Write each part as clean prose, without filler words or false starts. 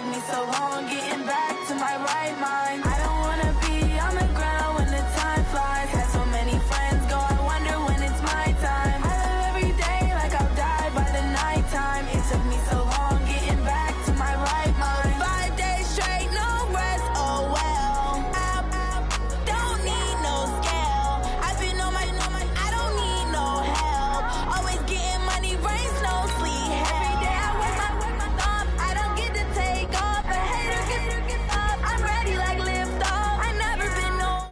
took me so long getting back to my right mind. I don't wanna be on the ground when the time flies. Had so many friends go, I wonder when it's my time. I live every day like I'll die by the nighttime. It took me so long getting back to my right mind. 5 days straight, no rest, oh well. I don't need no scale. I've been on my, I don't need no help. Always getting money, rains, no sleep. Every day I work my thumb. I don't get to take off. A hater get up. I'm ready like lift off. I never been no.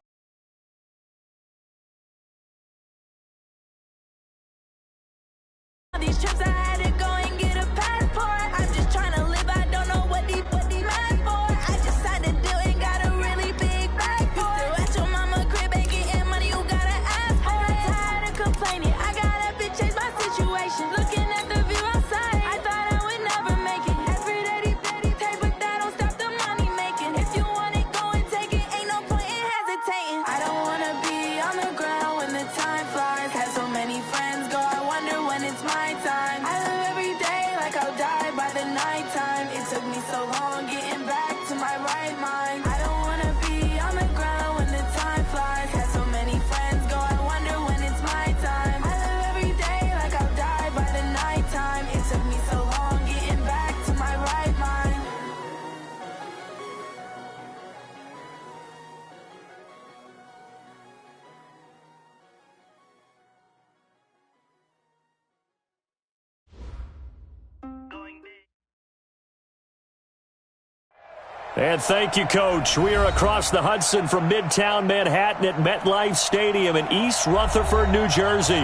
These trips I had to go and get a passport. I'm just trying to live. I don't know what these mad for. I just had to do it. Got a really big bag for it. Still at your mama crib ain't getting money. You gotta ask for it. I'm tired of complaining. I gotta change my situation. Looking at the view outside, I thought I would never make it. Every day take, but that don't stop the money making. If you want it, go and take it. Ain't no point in hesitating. I don't wanna be on the ground when the time flies. Had so many friends go, I wonder when it's my time. I live every day like I'll die by the nighttime. It took me so long getting back to my right mind. I don't wanna be on the ground when the time flies. Had so many friends go, I wonder when it's my time. I live every day like I'll die by the nighttime. It took me so long getting back to my right mind. And thank you, Coach. We are across the Hudson from Midtown Manhattan at MetLife Stadium in East Rutherford, New Jersey.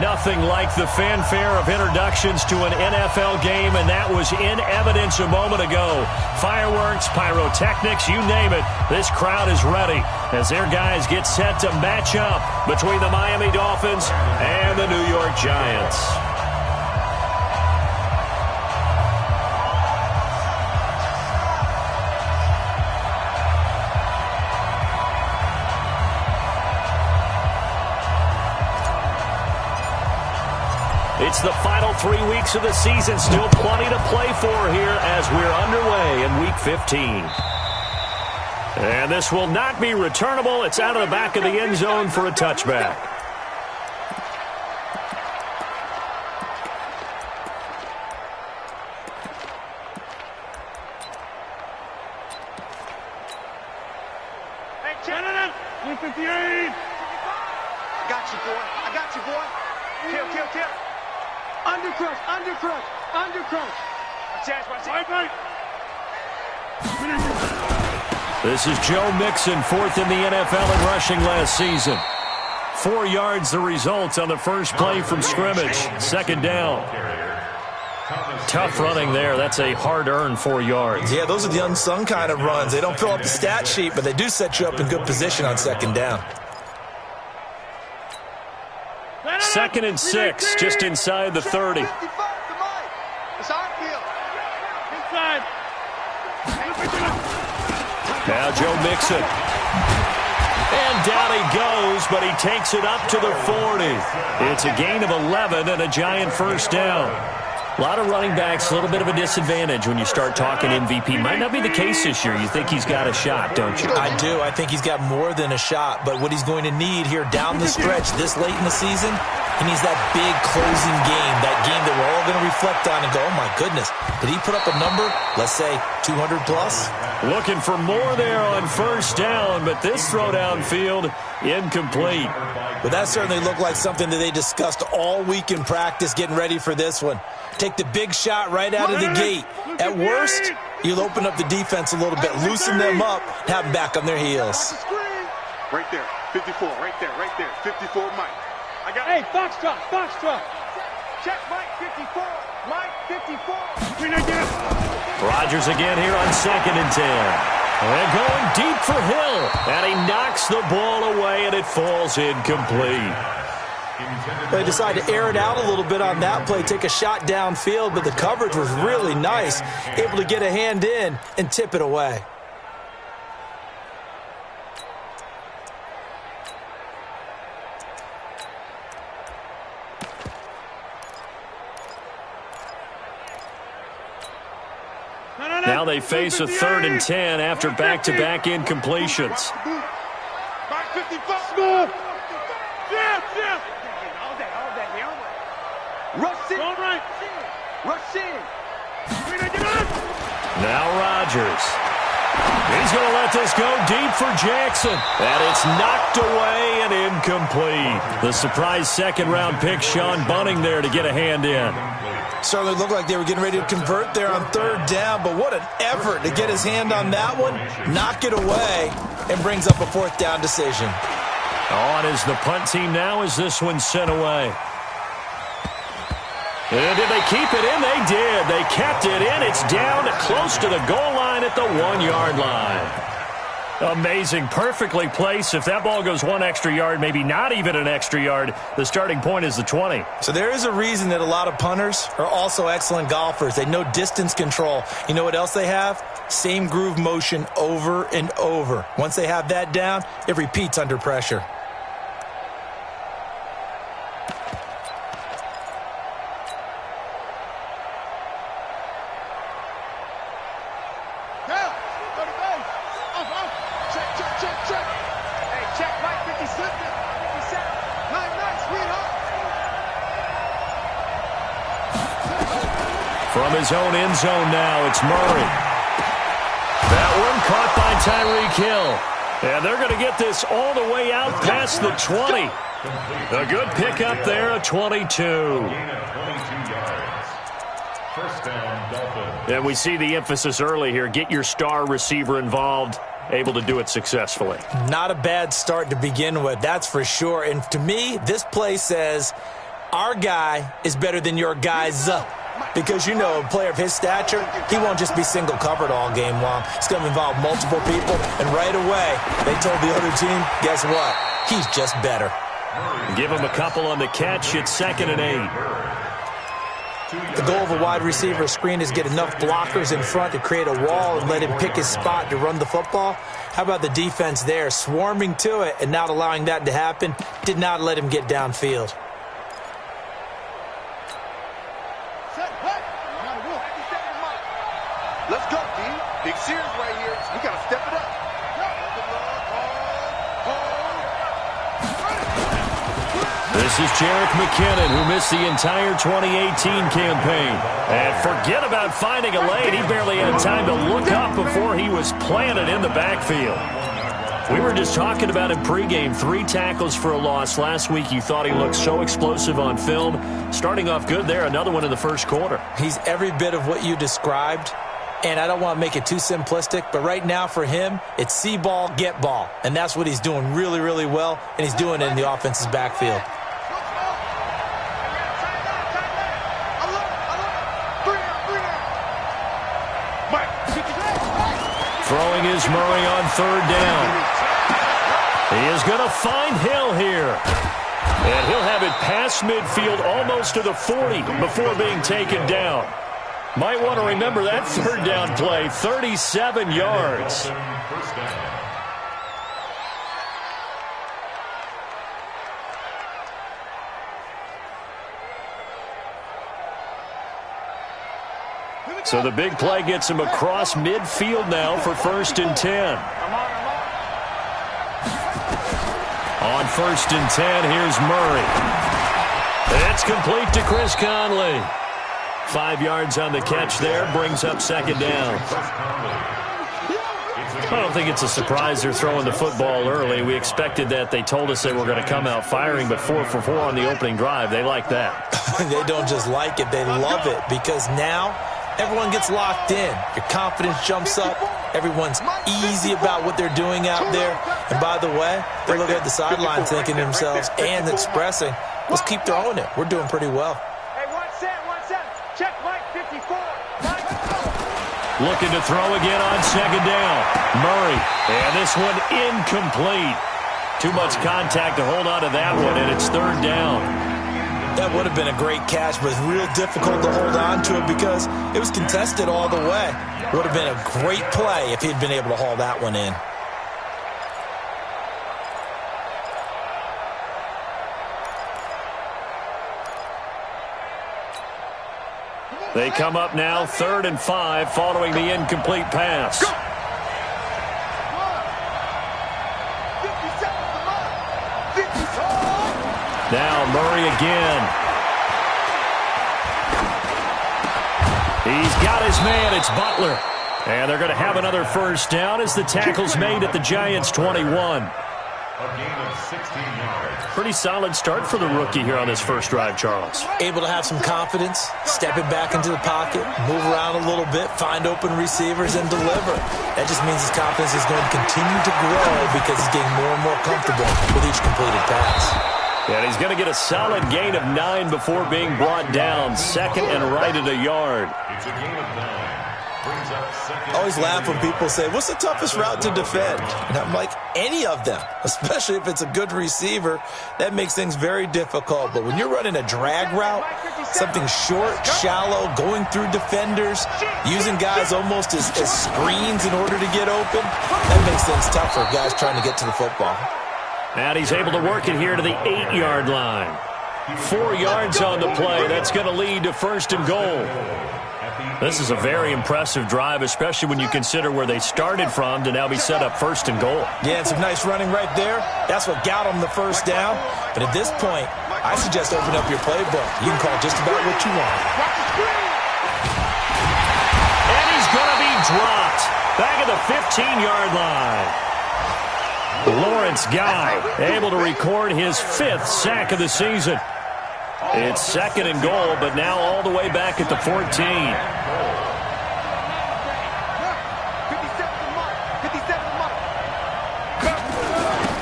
Nothing like the fanfare of introductions to an NFL game, and that was in evidence a moment ago. Fireworks, pyrotechnics, you name it. This crowd is ready as their guys get set to match up between the Miami Dolphins and the New York Giants. It's the final 3 weeks of the season. Still plenty to play for here as we're underway in Week 15. And this will not be returnable. It's out of the back of the end zone for a touchback. Hey, check it out. 158. I got you, boy. I got you, boy. Kill. Undercrush. Right. This is Joe Mixon, fourth in the NFL in rushing last season. 4 yards the result on the first play from scrimmage. Second down. Tough running there. That's a hard-earned 4 yards. Yeah, those are the unsung kind of runs. They don't fill up the stat sheet, but they do set you up in good position on second down. 2nd and 6, just inside the 30. It's our field. Inside. Now Joe Mixon. And down he goes, but he takes it up to the 40. It's a gain of 11 and a Giant first down. A lot of running backs, a little bit of a disadvantage when you start talking MVP. Might not be the case this year. You think he's got a shot, don't you? I do. I think he's got more than a shot. But what he's going to need here down the stretch this late in the season, he needs that big closing game, that game that we're all going to reflect on and go, oh, my goodness, did he put up a number, let's say 200 plus? Looking for more there on first down, but this throw downfield incomplete. But that certainly looked like something that they discussed all week in practice getting ready for this one. Take the big shot right out of the gate. At worst, you'll open up the defense a little bit, loosen them up, have them back on their heels. Right there, 54, right there, 54, Mike. I got. Hey, Foxtrot. Check Mike, 54, Mike, 54. Rodgers again here on 2nd and 10. And going deep for Hill. And he knocks the ball away, and it falls incomplete. They decided to air it out a little bit on that play, take a shot downfield, but the coverage was really nice, able to get a hand in and tip it away. Now they face a 3rd and 10 after back-to-back incompletions. Back 55. Rush in. Rush in. Now Rodgers. He's going to let this go deep for Jackson. And it's knocked away and incomplete. The surprise second-round pick, Sean Bunting, there to get a hand in. Certainly looked like they were getting ready to convert there on 3rd down, but what an effort to get his hand on that one, knock it away, and brings up a 4th down decision. On is the punt team now as this one's sent away. And did they keep it in? They did. They kept it in. It's down close to the goal line at the 1-yard line. Amazing. Perfectly placed. If that ball goes 1 extra yard, maybe not even an extra yard, the starting point is the 20. So there is a reason that a lot of punters are also excellent golfers. They know distance control. You know what else they have? Same groove motion over and over. Once they have that down, it repeats under pressure. From his own end zone now, it's Murray. That one caught by Tyreek Hill. And they're going to get this all the way out past the 20. A good pickup there, a 22. And we see the emphasis early here. Get your star receiver involved. Able to do it successfully. Not a bad start to begin with, that's for sure. And to me, this play says, our guy is better than your guys. Because, you know, a player of his stature, he won't just be single covered all game long. It's going to involve multiple people. And right away, they told the other team, guess what? He's just better. Give him a couple on the catch. It's 2nd and 8. The goal of a wide receiver screen is get enough blockers in front to create a wall and let him pick his spot to run the football. How about the defense there? Swarming to it and not allowing that to happen. Did not let him get downfield. Let's go, D. Big series right here. We got to step it up. This is Jerick McKinnon, who missed the entire 2018 campaign. And forget about finding a lane. He barely had time to look up before he was planted in the backfield. We were just talking about him pregame. 3 tackles for a loss. Last week you thought he looked so explosive on film. Starting off good there. Another one in the first quarter. He's every bit of what you described. And I don't want to make it too simplistic, but right now for him, it's see ball, get ball. And that's what he's doing really, really well, and he's doing it in the offense's backfield. Throwing is Murray on 3rd down. He is going to find Hill here. And he'll have it past midfield almost to the 40 before being taken down. Might want to remember that 3rd down play, 37 yards. So the big play gets him across midfield now for 1st and 10. On 1st and 10, here's Murray. It's complete to Chris Conley. 5 yards on the catch there, brings up 2nd down. I don't think it's a surprise they're throwing the football early. We expected that. They told us they were going to come out firing, but 4 for 4 on the opening drive. They like that. They don't just like it, they love it, because now everyone gets locked in. Your confidence jumps up. Everyone's easy about what they're doing out there. And by the way, they're looking at the sideline thinking to themselves and expressing, let's keep throwing it. We're doing pretty well. Check Mike 54. Looking to throw again on 2nd down. Murray. And this one incomplete. Too much contact to hold on to that one, and it's 3rd down. That would have been a great catch, but it's real difficult to hold on to it because it was contested all the way. Would have been a great play if he'd been able to haul that one in. They come up now 3rd and 5 following the incomplete pass. Now Murray again. He's got his man. It's Butler. And they're going to have another first down as the tackle's made at the Giants' 21. A gain of 16 yards. Pretty solid start for the rookie here on this first drive, Charles. Able to have some confidence, stepping back into the pocket, move around a little bit, find open receivers, and deliver. That just means his confidence is going to continue to grow because he's getting more and more comfortable with each completed pass. And he's going to get a solid gain of 9 before being brought down. 2nd and right at a yard. It's a gain of 9. Brings up 2nd. I always laugh when people say, what's the toughest route to defend? And I'm like, any of them, especially if it's a good receiver. That makes things very difficult. But when you're running a drag route, something short, shallow, going through defenders, using guys almost as screens in order to get open, that makes things tougher, guys trying to get to the football. And he's able to work it here to the 8-yard line. 4 yards on the play. That's going to lead to 1st and goal. This is a very impressive drive, especially when you consider where they started from to now be set up 1st and goal. Yeah, and some nice running right there. That's what got them the first down. But at this point, I suggest open up your playbook. You can call just about what you want. And he's going to be dropped back at the 15-yard line. Lawrence Guy able to record his 5th sack of the season. It's 2nd and goal, but now all the way back at the 14.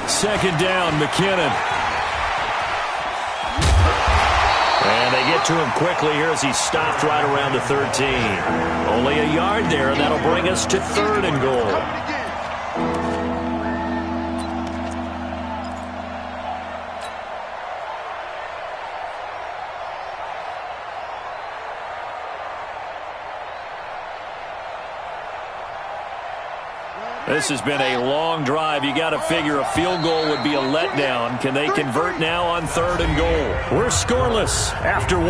2nd down, McKinnon. And they get to him quickly here as he stopped right around the 13. Only a yard there, and that'll bring us to 3rd and goal. This has been a long drive. You got to figure a field goal would be a letdown. Can they convert now on 3rd and goal? We're scoreless after 1.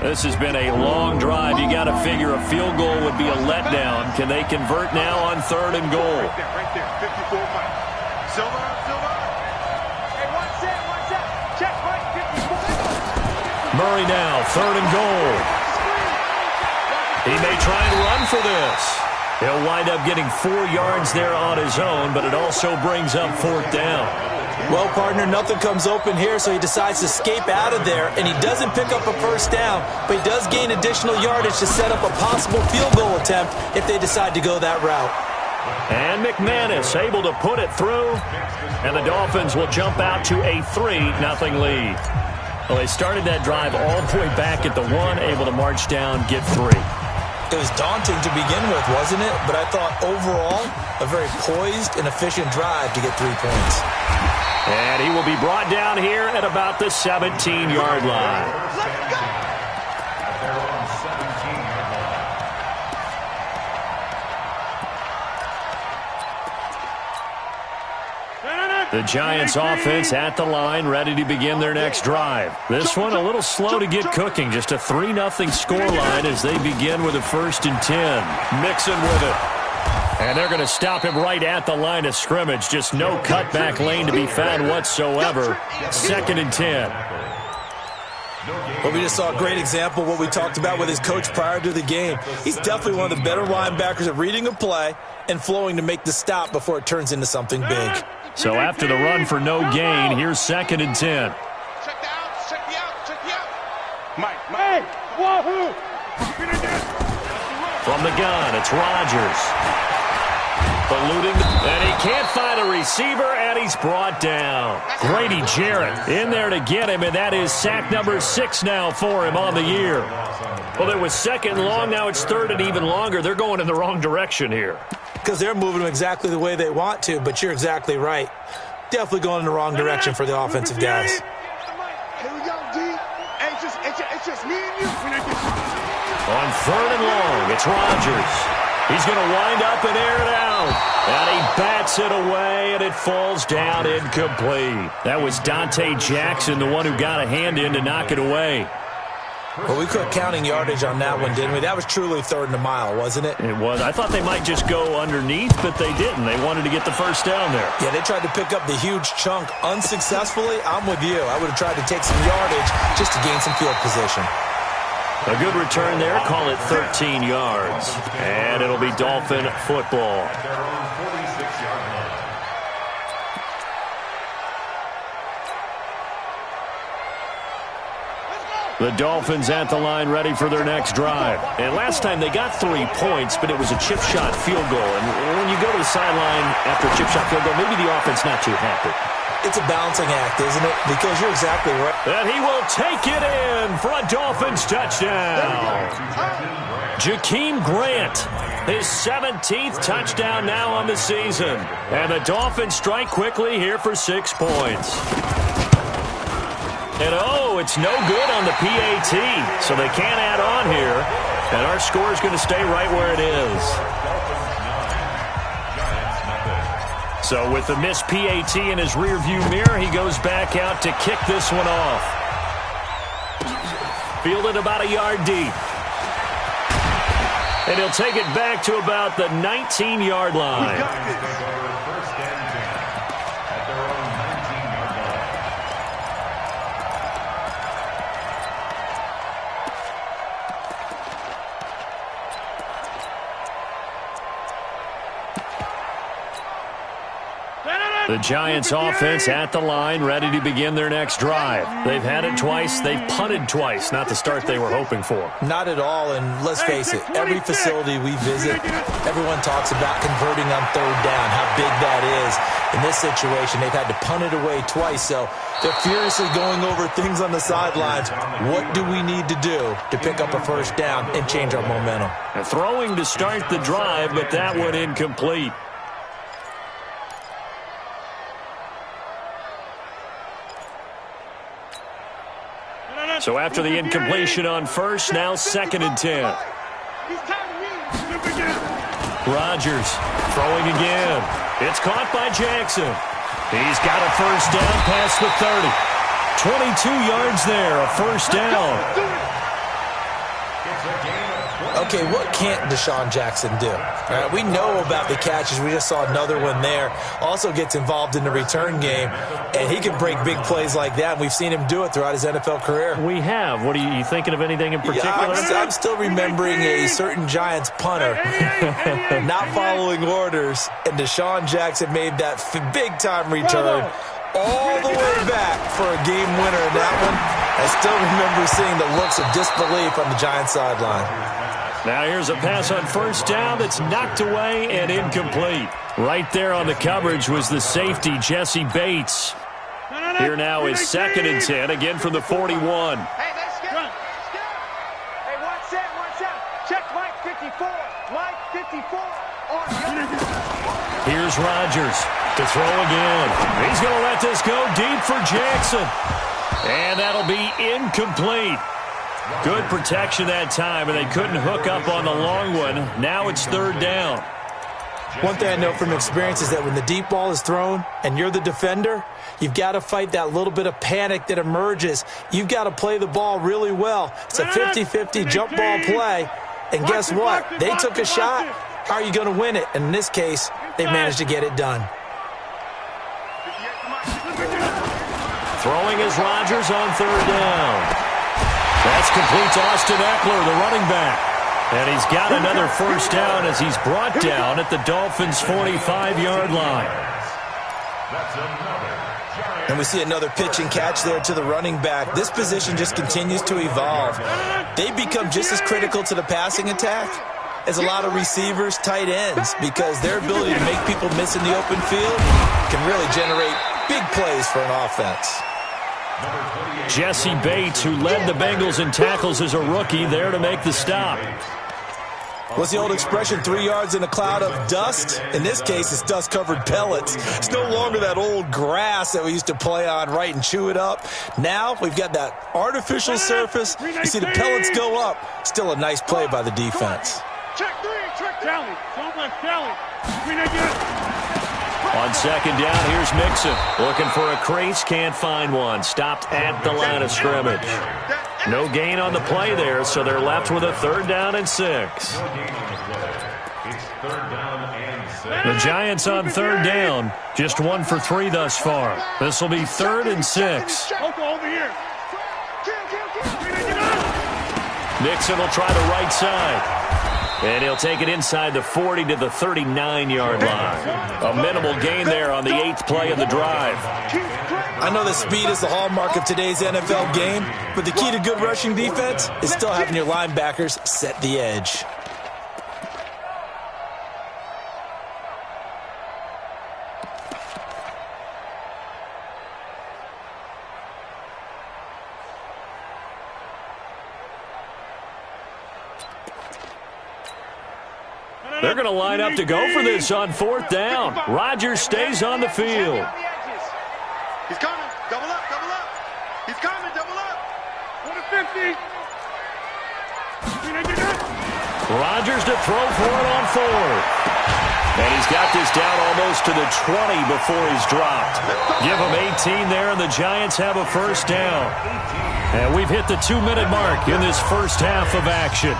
This has been a long drive. You got to figure a field goal would be a letdown. Can they convert now on 3rd and goal? Right there, 54 Mike. Silver. Hey, one set. Check, Mike, 54. Murray now, 3rd and goal. He may try and run for this. He'll wind up getting 4 yards there on his own, but it also brings up 4th down. Well, partner, nothing comes open here, so he decides to escape out of there, and he doesn't pick up a first down, but he does gain additional yardage to set up a possible field goal attempt if they decide to go that route. And McManus able to put it through, and the Dolphins will jump out to a 3-0 lead. Well, they started that drive all the way back at the 1, able to march down, get 3. It was daunting to begin with, wasn't it? But I thought overall, a very poised and efficient drive to get 3 points. And he will be brought down here at about the 17-yard line. The Giants offense at the line, ready to begin their next drive. This one a little slow to get cooking. Just a 3-0 scoreline as they begin with a 1st and 10. Mixon with it. And they're going to stop him right at the line of scrimmage. Just no cutback lane to be found whatsoever. 2nd and 10. Well, we just saw a great example of what we talked about with his coach prior to the game. He's definitely one of the better linebackers at reading a play and flowing to make the stop before it turns into something big. So after the run for no gain, here's 2nd and 10. Check the out. Mike. Hey, wahoo! From the gun, it's Rodgers. Eluding, and he can't find a receiver, and he's brought down. Grady Jarrett in there to get him, and that is sack number 6 now for him on the year. Well, it was 2nd and long, now it's 3rd and even longer. They're going in the wrong direction here. Because they're moving them exactly the way they want to, but you're exactly right. Definitely going in the wrong direction for the offensive guys. Here we go, D. It's just me and you. On 3rd and long, it's Rodgers. He's going to wind up and air it out. And he bats it away, and it falls down incomplete. That was Dante Jackson, the one who got a hand in to knock it away. Well, we quit counting yardage on that one, didn't we? That was truly 3rd and a mile, wasn't it? It was. I thought they might just go underneath, but they didn't. They wanted to get the first down there. Yeah, they tried to pick up the huge chunk unsuccessfully. I'm with you. I would have tried to take some yardage just to gain some field position. A good return there. Call it 13 yards. And it'll be Dolphin football. At their own 46-yard line. The Dolphins at the line ready for their next drive. And last time they got 3 points, but it was a chip shot field goal. And when you go to the sideline after a chip shot field goal, maybe the offense not too happy. It's a balancing act, isn't it? Because you're exactly right. And he will take it in for a Dolphins touchdown. Jakeem Grant, his 17th touchdown now on the season. And the Dolphins strike quickly here for 6 points. And oh, it's no good on the PAT, so they can't add on here. And our score is going to stay right where it is. So with the missed PAT in his rearview mirror, he goes back out to kick this one off. Fielded about a yard deep. And he'll take it back to about the 19-yard line. The Giants offense at the line, ready to begin their next drive. They've had it twice. They've punted twice. Not the start they were hoping for. Not at all, and let's face it, every facility we visit, everyone talks about converting on 3rd down, how big that is. In this situation, they've had to punt it away twice, so they're furiously going over things on the sidelines. What do we need to do to pick up a 1st down and change our momentum? Throwing to start the drive, but that one incomplete. So after the incompletion on first, now 2nd and 10. Rodgers throwing again. It's caught by Jackson. He's got a 1st down past the 30. 22 yards there, a 1st down. Okay, what can't Deshaun Jackson do? All right, we know about the catches. We just saw another one there. Also gets involved in the return game, and he can break big plays like that. We've seen him do it throughout his NFL career. We have. What are you thinking of anything in particular? Yeah, I'm still remembering a certain Giants punter not following orders, and Deshaun Jackson made that big-time return all the way back for a game winner in that one. I still remember seeing the looks of disbelief on the Giants sideline. Now here's a pass on 1st down that's knocked away and incomplete. Right there on the coverage was the safety, Jesse Bates. Here now is 2nd and 10, again from the 41. Hey, let's go. Hey, watch out. Check Mike 54. Mike 54 on your... Here's Rodgers to throw again. He's going to let this go deep for Jackson. And that'll be incomplete. Good protection that time, and they couldn't hook up on the long one. Now it's 3rd down. One thing I know from experience is that when the deep ball is thrown and you're the defender, you've got to fight that little bit of panic that emerges. You've got to play the ball really well. It's a 50-50 jump ball play. And guess what? They took a shot. How are you going to win it? And in this case, they managed to get it done. Throwing is Rodgers on 3rd down. That's complete to Austin Eckler, the running back. And he's got another 1st down as he's brought down at the Dolphins' 45-yard line. And we see another pitch and catch there to the running back. This position just continues to evolve. They become just as critical to the passing attack as a lot of receivers, tight ends, because their ability to make people miss in the open field can really generate big plays for an offense. Jesse Bates, who led the Bengals in tackles as a rookie, there to make the stop. What's the old expression, 3 yards in a cloud of dust? In this case, it's dust-covered pellets. It's no longer that old grass that we used to play on, right, and chew it up. Now we've got that artificial surface. You see the pellets go up. Still a nice play by the defense. Check 3. On second down, here's Mixon. Looking for a crease, can't find one. Stopped at the line of scrimmage. No gain on the play there, so they're left with a 3rd down and 6. The Giants on 3rd down, just 1 for 3 thus far. This will be 3rd and 6. Mixon will try the right side. And he'll take it inside the 40 to the 39-yard line. A minimal gain there on the 8th play of the drive. I know that speed is the hallmark of today's NFL game, but the key to good rushing defense is still having your linebackers set the edge. They're going to line up to go for this on 4th down. Rodgers stays on the field. He's coming. Double up, double up. He's coming, double up. 150. Rodgers to throw for it on 4th. And he's got this down almost to the 20 before he's dropped. Give him 18 there, and the Giants have a 1st down. And we've hit the 2-minute mark in this first half of action.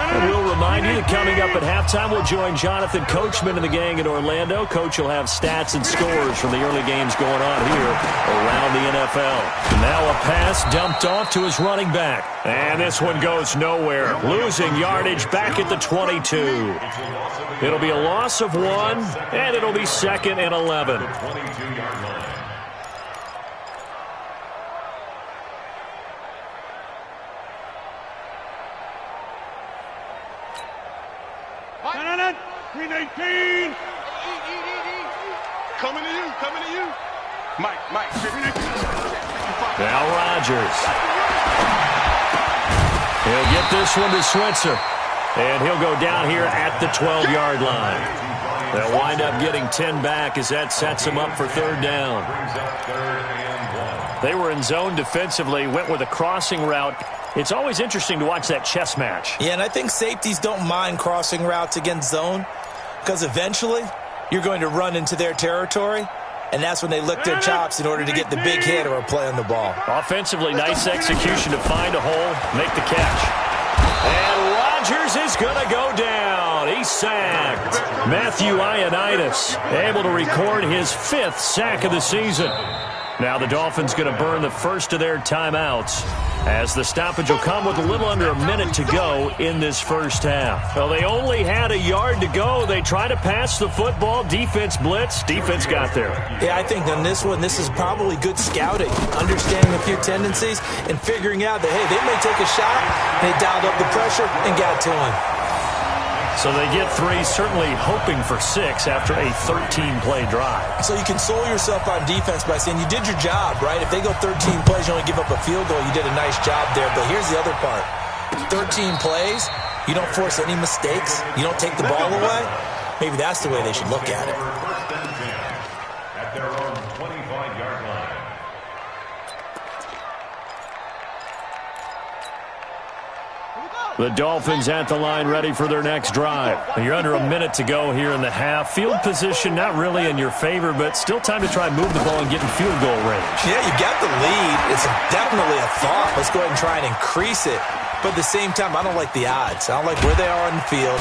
And we'll remind you that coming up at halftime, we'll join Jonathan Coachman and the gang in Orlando. Coach will have stats and scores from the early games going on here around the NFL. Now a pass dumped off to his running back. And this one goes nowhere. Losing yardage back at the 22. It'll be a loss of 1, and it'll be 2nd and 11. Coming to you. Mike. Now Rodgers. He'll get this one to Switzer. And he'll go down here at the 12-yard line. They'll wind up getting 10 back as that sets him up for 3rd down. They were in zone defensively, went with a crossing route. It's always interesting to watch that chess match. Yeah, and I think safeties don't mind crossing routes against zone because eventually you're going to run into their territory, and that's when they lick their chops in order to get the big hit or a play on the ball. Offensively, nice execution to find a hole, make the catch. And Rodgers is going to go down. He's sacked. Matthew Ioannidis able to record his 5th sack of the season. Now the Dolphins going to burn the first of their timeouts as the stoppage will come with a little under a minute to go in this first half. Well, they only had a yard to go. They tried to pass the football. Defense blitz. Defense got there. Yeah, I think on this one, this is probably good scouting, understanding a few tendencies and figuring out that, hey, they may take a shot. They dialed up the pressure and got to him. So they get 3, certainly hoping for 6 after a 13-play drive. So you console yourself on defense by saying you did your job, right? If they go 13 plays, you only give up a field goal, you did a nice job there. But here's the other part. 13 plays, you don't force any mistakes, you don't take the ball away. Maybe that's the way they should look at it. At their own 25-yard line. The Dolphins at the line ready for their next drive. You're under a minute to go here in the half. Field position not really in your favor, but still time to try and move the ball and get in field goal range. Yeah, you got the lead. It's definitely a thought. Let's go ahead and try and increase it. But at the same time, I don't like the odds. I don't like where they are on the field.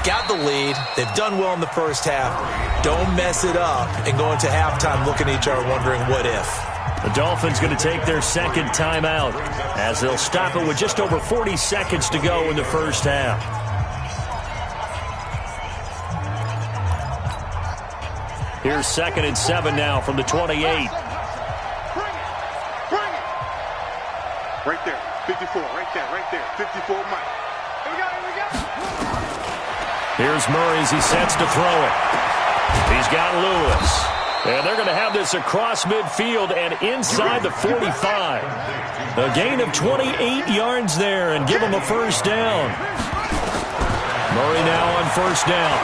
Got the lead. They've done well in the first half. Don't mess it up and go into halftime looking at each other wondering what if. The Dolphins going to take their second timeout as they'll stop it with just over 40 seconds to go in the first half. Here's 2nd and 7 now from the 28. Bring it. Right there. 54. Right there. 54, Mike. Here we go. Here's Murray as he sets to throw it. He's got Lewis. And they're going to have this across midfield and inside the 45. A gain of 28 yards there and give them a first down. Murray now on first down.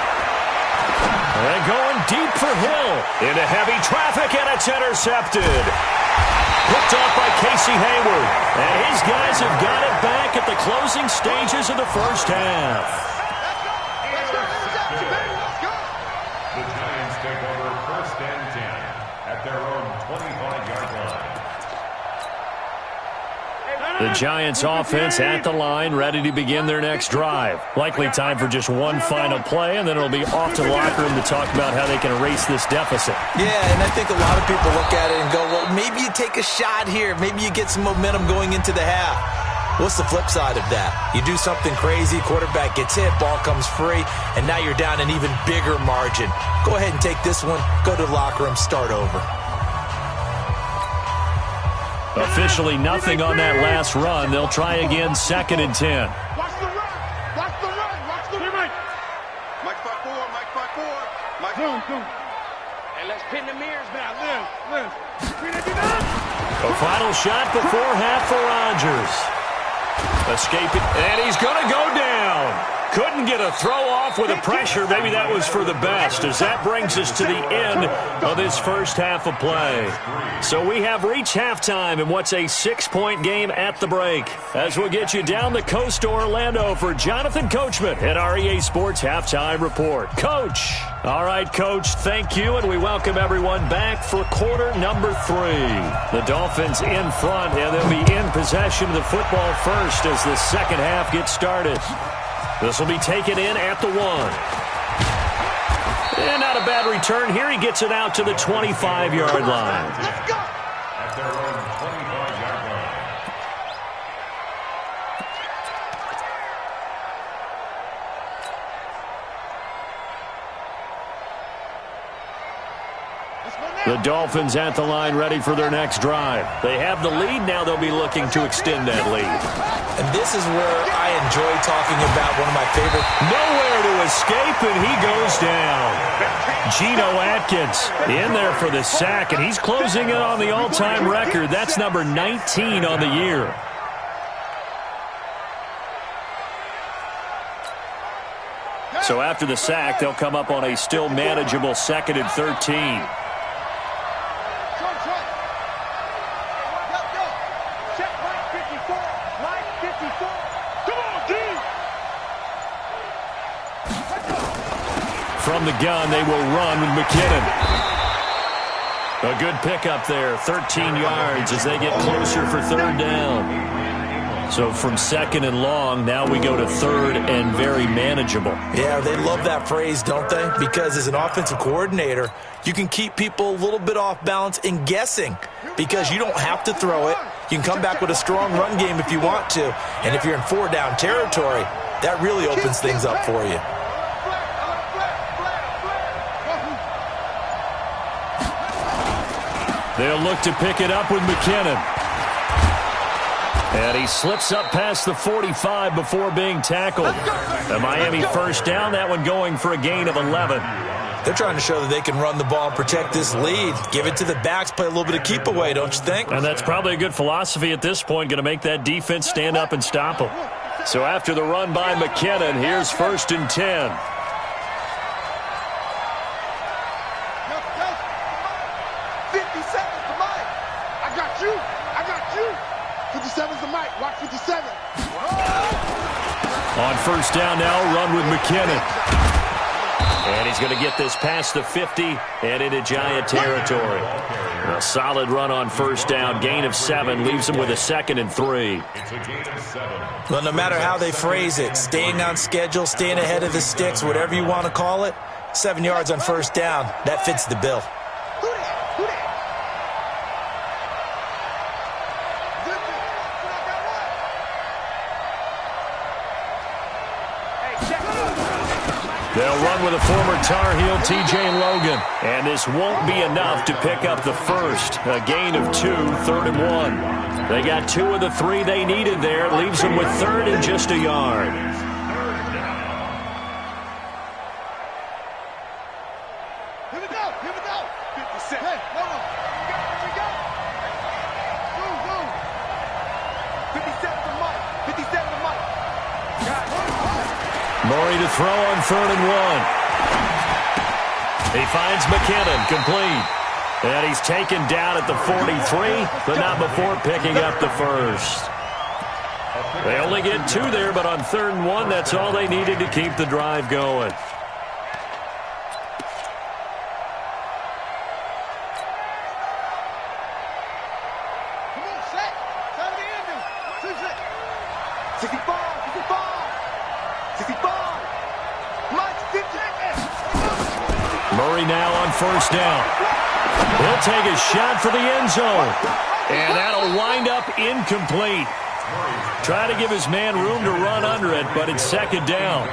And going deep for Hill. Into heavy traffic, and it's intercepted. Picked off by Casey Hayward. And his guys have got it back at the closing stages of the first half. The Giants take over 1st and 10 at their own 25-yard line. The Giants offense at the line, ready to begin their next drive. Likely time for just one final play, and then it'll be off to the locker room to talk about how they can erase this deficit. Yeah, and I think a lot of people look at it and go, well, maybe you take a shot here. Maybe you get some momentum going into the half. What's the flip side of that? You do something crazy, quarterback gets hit, ball comes free, and now you're down an even bigger margin. Go ahead and take this one, go to the locker room, start over. Officially nothing on that last run. They'll try again, 2nd and 10. Watch the run. Watch the run. Watch the run. Mike 5-4. Mike 5-4. Mike zoom. And let's pin the mirrors now. Live. A final shot before half for Rodgers. Escaping, and he's going to go down. Couldn't get a throw off with the pressure. Maybe that was for the best, as that brings us to the end of this first half of play. So we have reached halftime in what's a 6-point game at the break. As we'll get you down the coast to Orlando for Jonathan Coachman at our EA Sports Halftime Report. Coach. All right, Coach, thank you, and we welcome everyone back for quarter number 3. The Dolphins in front, and they'll be in possession of the football first as the second half gets started. This will be taken in at the 1. And not a bad return here. He gets it out to the 25-yard line. Let's go. At their own 25-yard line. The Dolphins at the line ready for their next drive. They have the lead. Now they'll be looking to extend that lead. And this is where I enjoy talking about one of my favorite. Nowhere to escape, and he goes down. Geno Atkins in there for the sack, and he's closing in on the all-time record. That's number 19 on the year. So after the sack, they'll come up on a still manageable 2nd and 13. From the gun, they will run with McKinnon. A good pickup there, 13 yards as they get closer for 3rd down. So from 2nd and long, now we go to 3rd and very manageable. Yeah, they love that phrase, don't they? Because as an offensive coordinator, you can keep people a little bit off balance and guessing because you don't have to throw it. You can come back with a strong run game if you want to. And if you're in 4-down territory, that really opens things up for you. They'll look to pick it up with McKinnon. And he slips up past the 45 before being tackled. The Miami first down, that one going for a gain of 11. They're trying to show that they can run the ball and protect this lead. Give it to the backs, play a little bit of keep away, don't you think? And that's probably a good philosophy at this point, going to make that defense stand up and stop them. So after the run by McKinnon, here's 1st and 10. 57's the mic. Watch 57. On 1st down now, run with McKinnon. And he's going to get this past the 50 and into Giant territory. A solid run on 1st down. Gain of 7 leaves him with a 2nd and 3. It's a gain of 7. Well, no matter how they phrase it, staying on schedule, staying ahead of the sticks, whatever you want to call it, 7 yards on 1st down, that fits the bill. They'll run with a former Tar Heel, TJ Logan. And this won't be enough to pick up the first. A gain of 2, 3rd and 1. They got 2 of the 3 they needed there. Leaves them with 3rd and just a yard. Here we go. 56. Hey, hold on. Here we go. Move. 57 to Mike. 57 to Mike. Murray to throw on 3rd and 1. He finds McKinnon, complete. And he's taken down at the 43, but not before picking up the first. They only get 2 there, but on 3rd and 1, that's all they needed to keep the drive going. Murray now on 1st down. He'll take a shot for the end zone. And that'll wind up incomplete. Try to give his man room to run under it, but it's 2nd down.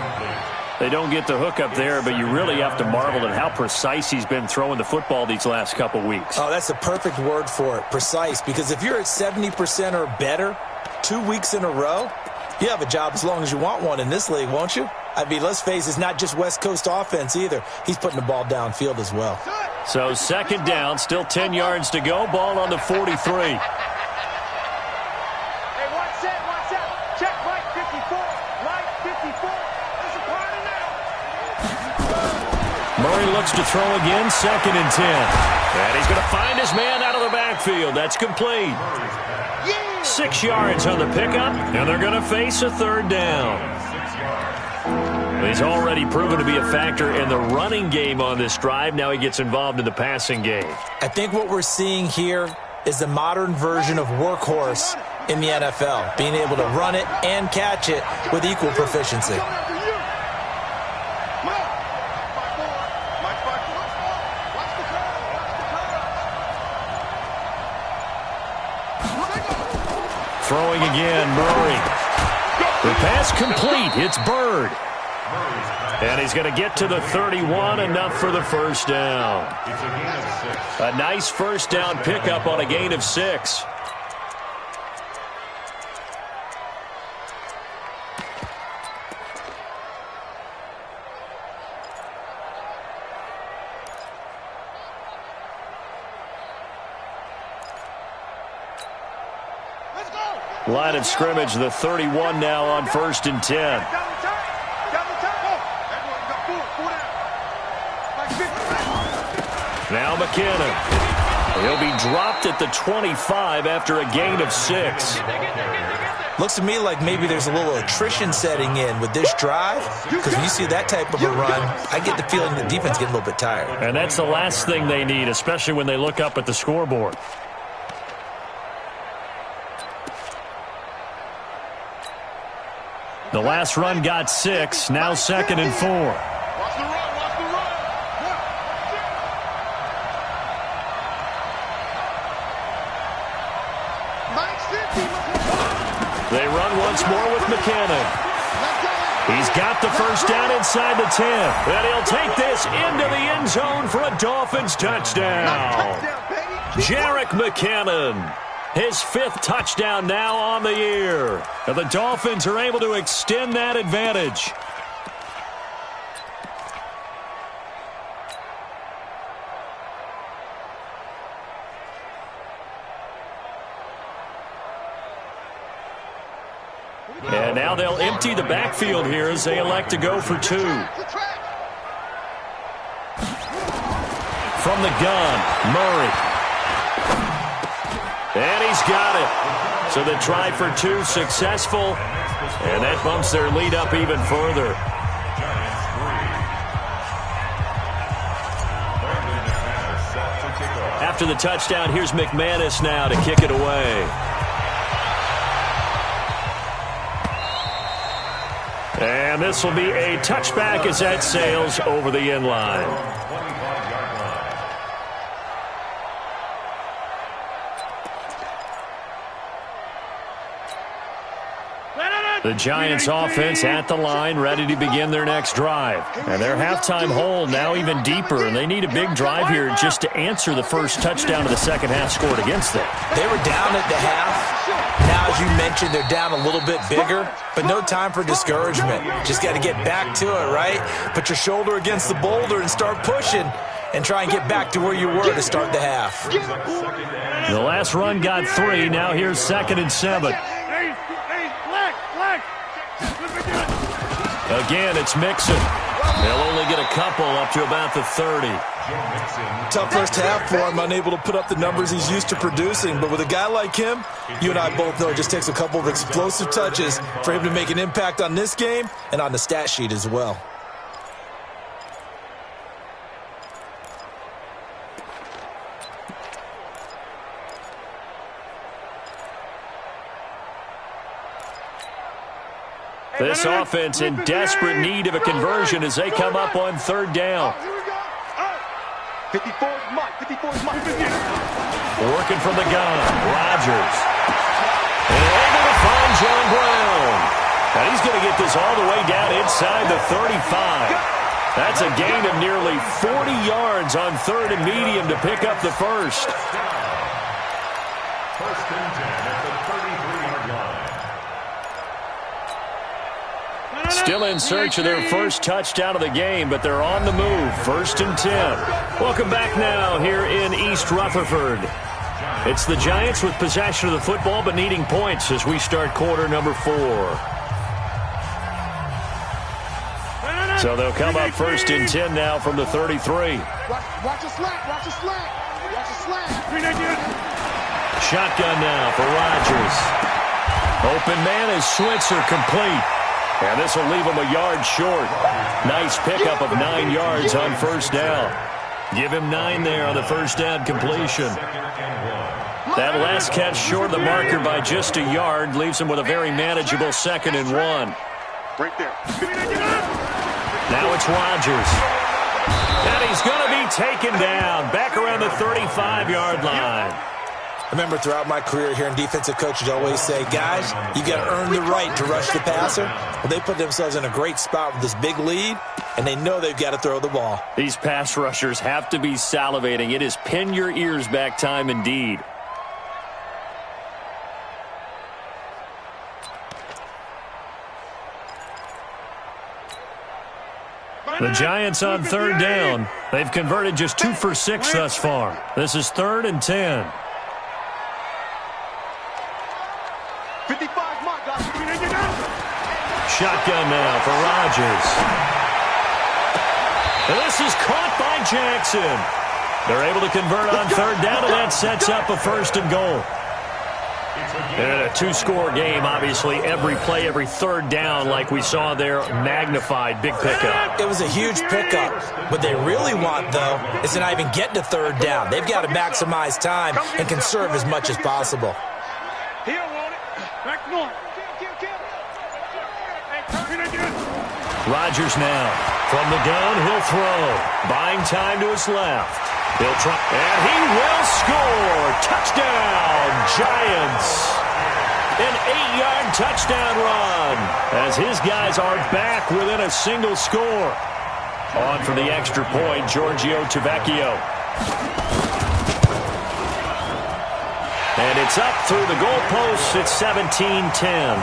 They don't get the hook up there, but you really have to marvel at how precise he's been throwing the football these last couple weeks. Oh, that's a perfect word for it, precise, because if you're at 70% or better 2 weeks in a row, you have a job as long as you want one in this league, won't you? I mean, let's face it, it's not just West Coast offense either. He's putting the ball downfield as well. So 2nd down, still 10 yards to go, ball on the 43. Murray looks to throw again, 2nd and 10. And he's going to find his man out of the backfield. That's complete. 6 yards on the pickup, and they're going to face a 3rd down. He's already proven to be a factor in the running game on this drive. Now he gets involved in the passing game. I think what we're seeing here is the modern version of workhorse in the NFL, being able to run it and catch it with equal proficiency. Throwing again, Murray. The pass complete. It's Bird. And he's going to get to the 31, enough for the 1st down. A nice 1st down pickup on a gain of 6. Line of scrimmage, the 31 now on 1st and 10. Now McKinnon. He'll be dropped at the 25 after a gain of 6. Looks to me like maybe there's a little attrition setting in with this drive, because when you see that type of a run, I get the feeling the defense getting a little bit tired. And that's the last thing they need, especially when they look up at the scoreboard. The last run got 6, now 2nd and 4. Watch the run, watch the run. They run once more with McKinnon. He's got the 1st down inside the 10. And he'll take this into the end zone for a Dolphins touchdown. Jerick McKinnon. His 5th touchdown now on the year. And the Dolphins are able to extend that advantage. And now they'll empty the backfield here as they elect to go for 2. From the gun, Murray. And he's got it. So the try for 2 successful. And that bumps their lead up even further. After the touchdown, here's McManus now to kick it away. And this will be a touchback as that sails over the end line. The Giants offense at the line, ready to begin their next drive. And their halftime hole now even deeper, and they need a big drive here just to answer the first touchdown of the second half scored against them. They were down at the half. Now, as you mentioned, they're down a little bit bigger, but no time for discouragement. Just got to get back to it, right? Put your shoulder against the boulder and start pushing and try and get back to where you were to start the half. The last run got 3. Now here's 2nd and 7. Again, it's Mixon. They'll only get a couple up to about the 30. Tough first half for him, unable to put up the numbers he's used to producing. But with a guy like him, you and I both know it just takes a couple of explosive touches for him to make an impact on this game and on the stat sheet as well. This offense in desperate need of a conversion as they come up on third down. 54's Mike. 54's Mike. Working from the gun, Rodgers. And able to find John Brown. And he's going to get this all the way down inside the 35. That's a gain of nearly 40 yards on third and medium to pick up the first. First and 10 at the 33-yard line. Still in search of their first touchdown of the game, but they're on the move. First and 10. Welcome back now here in East Rutherford. It's the Giants with possession of the football, but needing points as we start quarter number 4. So they'll come up first and 10 now from the 33. Watch the slant. Watch the slant. Watch the slant. Shotgun now for Rodgers. Open man is Switzer complete. And this will leave him a yard short. Nice pickup of 9 yards on first down. Give him 9 there on the first down completion. That last catch short of the marker by just a yard leaves him with a very manageable 2nd and 1. Right there. Now it's Rodgers. And he's going to be taken down back around the 35-yard line. I remember throughout my career hearing defensive coaches always say, guys, you got to earn the right to rush the passer. Well, they put themselves in a great spot with this big lead, and they know they've got to throw the ball. These pass rushers have to be salivating. It is pin your ears back time indeed. The Giants on third down. They've converted just 2 for 6 thus far. This is 3rd and 10. 55's Mike. Shotgun now for Rodgers. And this is caught by Jackson. They're able to convert on third down, and that sets up a 1st and goal. And a 2-score game, obviously, every play, every third down, like we saw there, magnified, big pickup. It was a huge pickup. What they really want, though, is to not even get to third down. They've got to maximize time and conserve as much as possible. Rodgers now. From the gun, he'll throw. Buying time to his left. He'll try, and he will score. Touchdown, Giants. An 8-yard touchdown run as his guys are back within a single score. On for the extra point, Giorgio Tavecchio. And it's up through the goalposts. It's 17-10.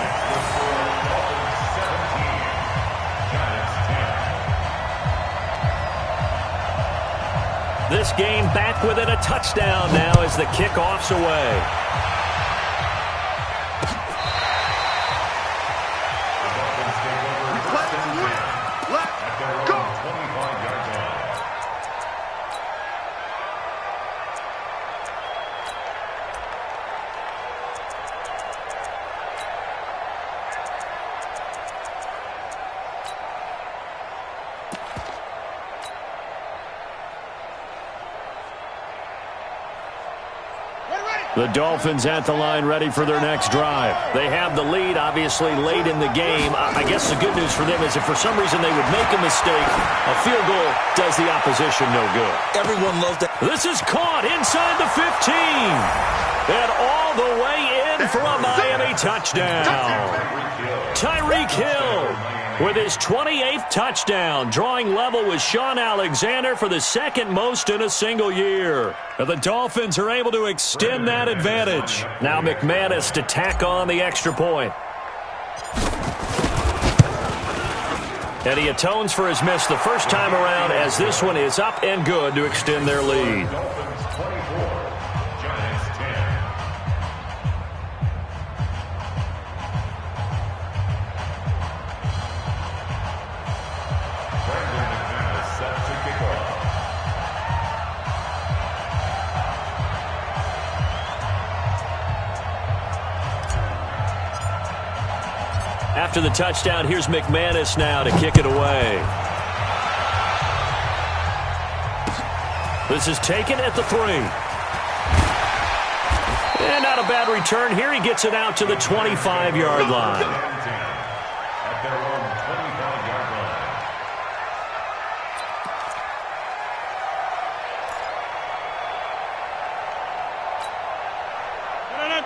This game back within a touchdown now as the kickoff's away. The Dolphins at the line ready for their next drive. They have the lead, obviously, late in the game. I guess the good news for them is if for some reason they would make a mistake, a field goal does the opposition no good. Everyone loves that. This is caught inside the 15. And all the way in for a Miami touchdown. Tyreek Hill with his 28th touchdown, drawing level with Sean Alexander for the 2nd most in a single year. And the Dolphins are able to extend that advantage. Now McManus to tack on the extra point. And he atones for his miss the first time around as this one is up and good to extend their lead. Dolphins 24, Giants 10. Brandon After the touchdown, here's McManus now to kick it away. This is taken at the 3. And not a bad return here. He gets it out to the 25-yard line. At their own 25-yard line.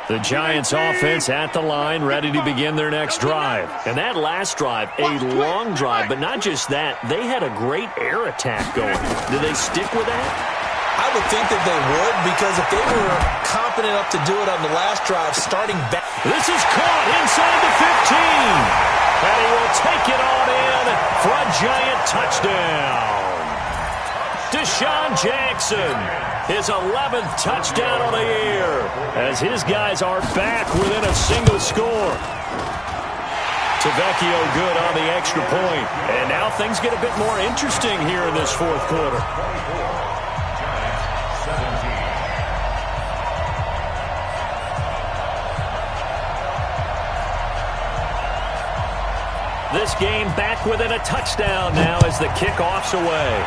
The Giants offense at the line, ready to begin their next drive. And that last drive, a long drive, but not just that. They had a great air attack going. Do they stick with that? I would think that they would, because if they were confident enough to do it on the last drive, starting back. This is caught inside the 15. And he will take it on in for a Giant touchdown. Deshaun Jackson, his 11th touchdown of the year, as his guys are back within a single score. Tavecchio good on the extra point. And now things get a bit more interesting here in this fourth quarter. This game back within a touchdown now as the kickoff's away.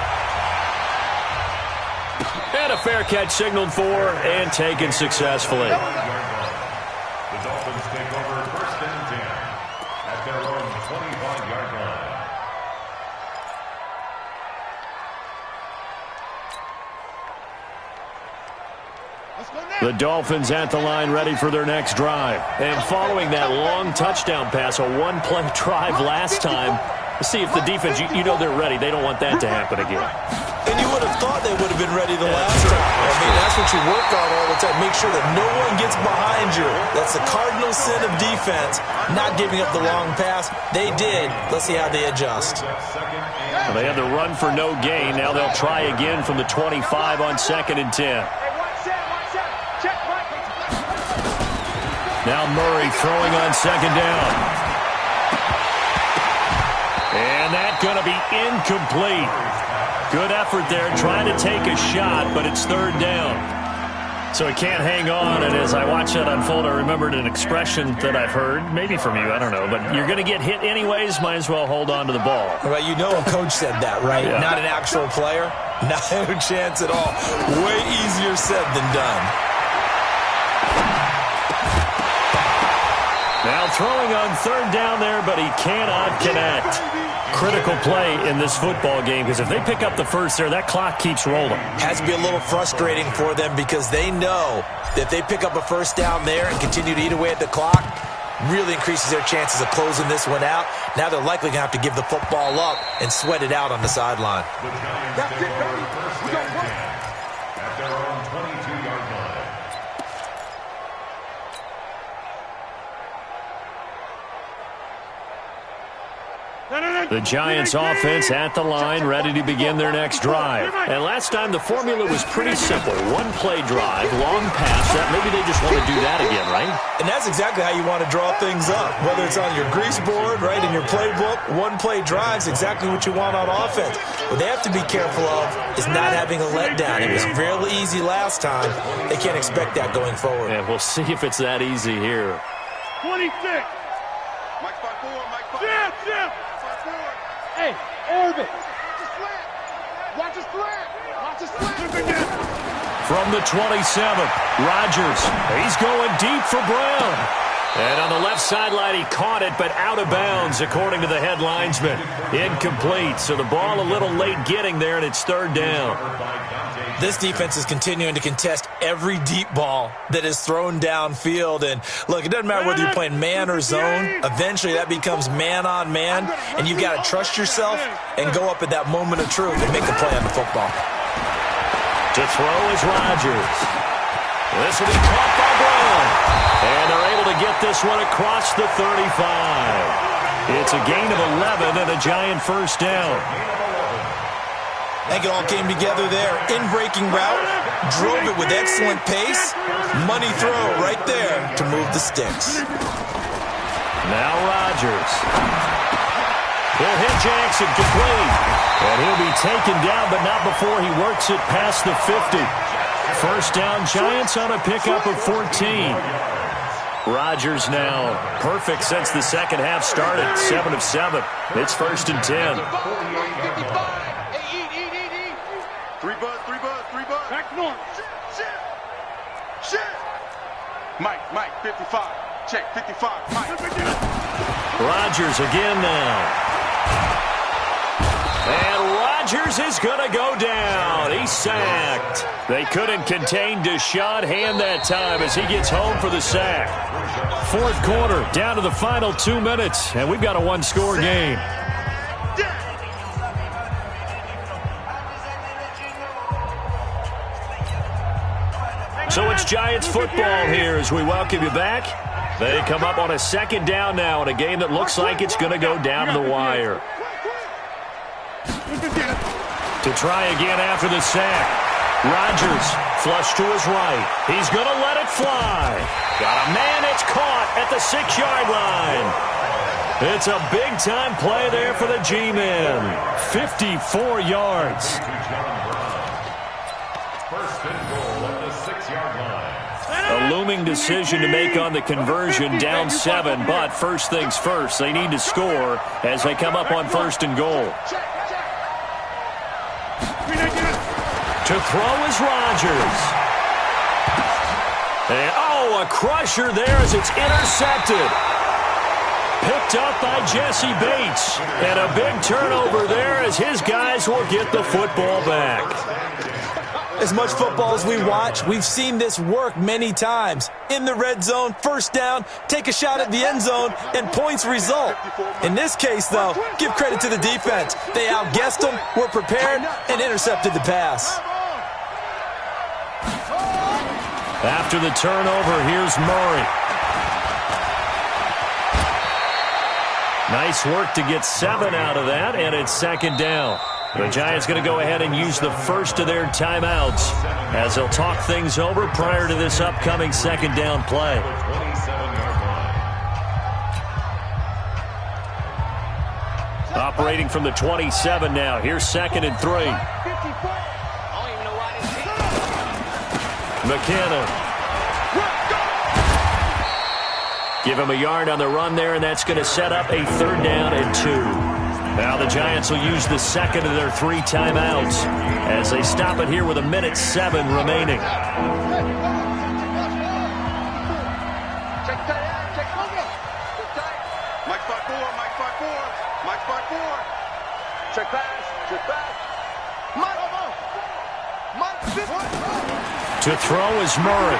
And a fair catch signaled for and taken successfully. The Dolphins take over first and 10 at their own 25-yard line. The Dolphins at the line ready for their next drive. And following that long touchdown pass, a one-play drive last time, see if the defense, you know they're ready. They don't want that to happen again. And you would have thought they would have been ready the last time. I mean, that's what you work on all the time. Make sure that no one gets behind you. That's the cardinal sin of defense, not giving up the long pass. They did. Let's see how they adjust. Well, they had the run for no gain. Now they'll try again from the 25 on 2nd and 10. Now Murray throwing on 2nd down. And that's going to be incomplete. Good effort there trying to take a shot, but it's 3rd down. So he can't hang on, and as I watch that unfold, I remembered an expression that I've heard, maybe from you, I don't know, but you're going to get hit anyways, might as well hold on to the ball. Well, you know a coach said that, right? Yeah. Not an actual player. Not a chance at all. Way easier said than done. Now throwing on 3rd down there, but he cannot connect. Critical play in this football game, because if they pick up the first there, that clock keeps rolling. Has to be a little frustrating for them, because they know that if they pick up a first down there and continue to eat away at the clock, really increases their chances of closing this one out. Now they're likely going to have to give the football up and sweat it out on the sideline. The Giants take over first and 10 at their own 22-yard line. The Giants offense at the line, ready to begin their next drive. And last time the formula was pretty simple. One-play drive, long pass. That maybe they just want to do that again, right? And that's exactly how you want to draw things up. Whether it's on your grease board, right, in your playbook, one-play drives, exactly what you want on offense. What they have to be careful of is not having a letdown. It was fairly easy last time. They can't expect that going forward. And we'll see if it's that easy here. 26. Mike 5-4, Mike 5. Jim. Hey, Irvin. Watch his slant. Watch his slant. From the 27th, Rodgers. He's going deep for Brown. And on the left sideline, he caught it, but out of bounds, according to the head linesman. Incomplete, so the ball a little late getting there, and it's 3rd down. This defense is continuing to contest every deep ball that is thrown downfield. And, look, it doesn't matter whether you're playing man or zone. Eventually, that becomes man-on-man, and you've got to trust yourself and go up at that moment of truth and make the play on the football. To throw is Rodgers. This will be caught by Brown. And they're able to get this one across the 35. It's a gain of 11 and a Giant first down. I think it all came together there. In-breaking route, drove it with excellent pace. Money throw right there to move the sticks. Now Rodgers. He'll hit Jackson complete. And he'll be taken down, but not before he works it past the 50. First down, Giants on a pickup of 14. Rodgers now perfect since the second half started. 7 of 7. It's 1st and 10. 3 buzz. Back north. Shit. Mike, 55. Check, 55. Mike. Rodgers again now. And Rodgers is going to go down. He's sacked. They couldn't contain Deshaun Hand that time as he gets home for the sack. Fourth quarter, down to the final 2 minutes, and we've got a one-score game. So it's Giants football here as we welcome you back. They come up on a second down now in a game that looks like it's going to go down to the wire. To try again after the sack. Rodgers flush to his right. He's going to let it fly. Got a man. It's caught at the 6-yard line. It's a big-time play there for the G-men. 54 yards. First and goal at the 6-yard line. A looming decision to make on the conversion, down 7, but first things first, they need to score as they come up on 1st and goal. To throw is Rodgers. And, a crusher there as it's intercepted. Picked up by Jesse Bates. And a big turnover there as his guys will get the football back. As much football as we watch, we've seen this work many times. In the red zone, first down, take a shot at the end zone, and points result. In this case, though, give credit to the defense. They outguessed them, were prepared, and intercepted the pass. After the turnover, here's Murray. Nice work to get 7 out of that, and it's second down. The Giants going to go ahead and use the first of their timeouts as they'll talk things over prior to this upcoming second down play. Operating from the 27 now. Here's 2nd and 3. McKinnon. Give him a yard on the run there, and that's going to set up a 3rd down and 2. Now the Giants will use the second of their 3 timeouts as they stop it here with 1:07 remaining. Check pass. To throw is Murray.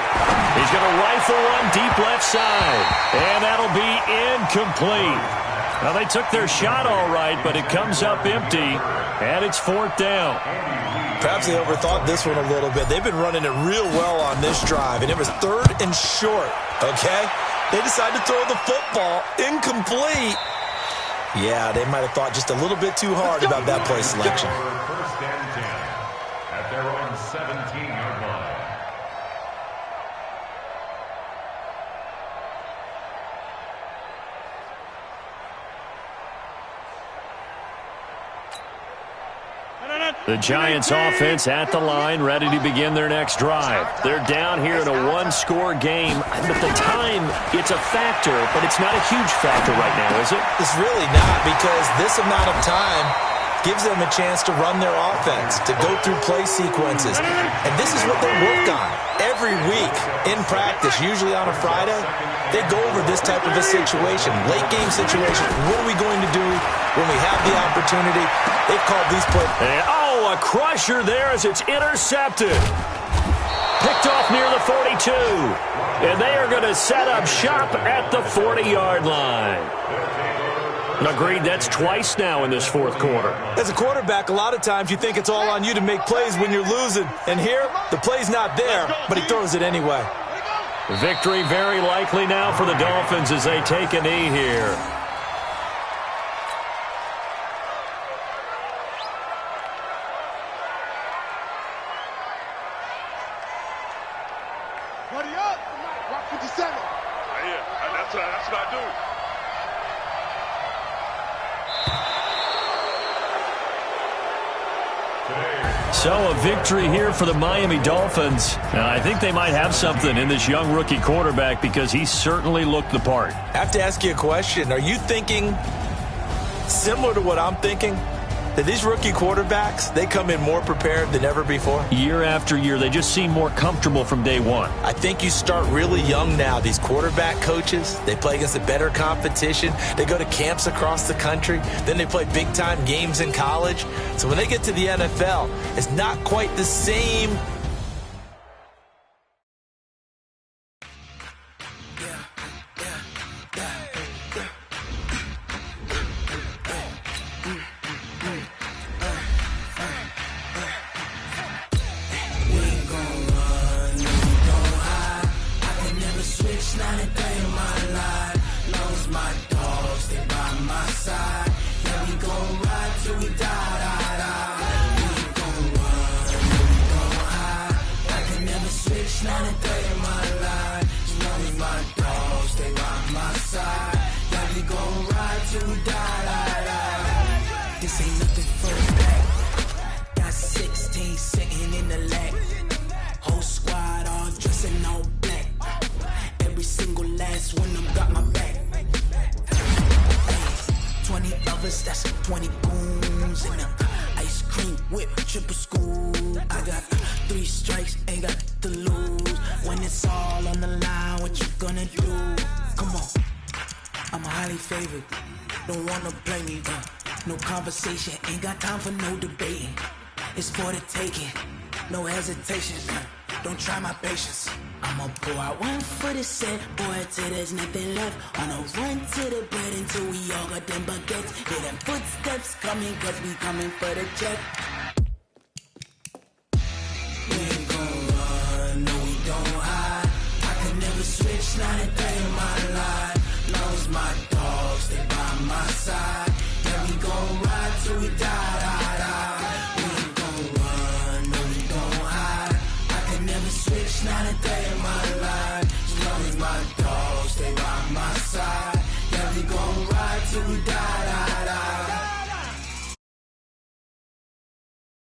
He's going to rifle one deep left side. And that'll be incomplete. Now, they took their shot all right, but it comes up empty, and it's 4th down. Perhaps they overthought this one a little bit. They've been running it real well on this drive, and it was 3rd and short, okay? They decided to throw the football incomplete. Yeah, they might have thought just a little bit too hard about that play selection. First and 10 at their own 17-yard line. The Giants offense at the line, ready to begin their next drive. They're down here in a 1-score game. But the time, it's a factor, but it's not a huge factor right now, is it? It's really not, because this amount of time gives them a chance to run their offense, to go through play sequences. And this is what they work on every week in practice, usually on a Friday. They go over this type of a situation, late game situation. What are we going to do when we have the opportunity? They've called these plays. And, a crusher there as it's intercepted. Picked off near the 42. And they are going to set up shop at the 40-yard line. Agreed, that's twice now in this 4th quarter. As a quarterback, a lot of times you think it's all on you to make plays when you're losing. And here, the play's not there, but he throws it anyway. Victory very likely now for the Dolphins as they take a knee here. Buddy up. Rock 57. Yeah, that's what I do. So a victory here for the Miami Dolphins. And I think they might have something in this young rookie quarterback because he certainly looked the part. I have to ask you a question. Are you thinking similar to what I'm thinking? That these rookie quarterbacks, they come in more prepared than ever before? Year after year, they just seem more comfortable from day one. I think you start really young now. These quarterback coaches, they play against a better competition. They go to camps across the country. Then they play big-time games in college. So when they get to the NFL, it's not quite the same. This ain't nothing for the back. Got 16 sitting in the lag. Whole squad all dressing all black. Every single last one of them got my back. 20 of us, that's 20 goons in them. Ice cream whip, triple scoop. I got 3 strikes, ain't got to lose. When it's all on the line, what you gonna do? Come on, I'm highly favored. Don't wanna play me, no conversation, ain't got time for no debating. It's for the taking, no hesitation. Don't try my patience. I'ma pour out one for the set, boy, till there's nothing left. On a run to the bread until we all got them baguettes. Hear them footsteps coming, cause we coming for the check. We ain't gon' run, no we don't hide. I could never switch, not a day in my life. Long as my dogs stay by my side. Yeah, we gon' ride till we die, die, die. We ain't gon' run, no we don't hide. I could never switch, not a day in my life. As long as my dogs stay by my side. Yeah, we gon' ride till we die.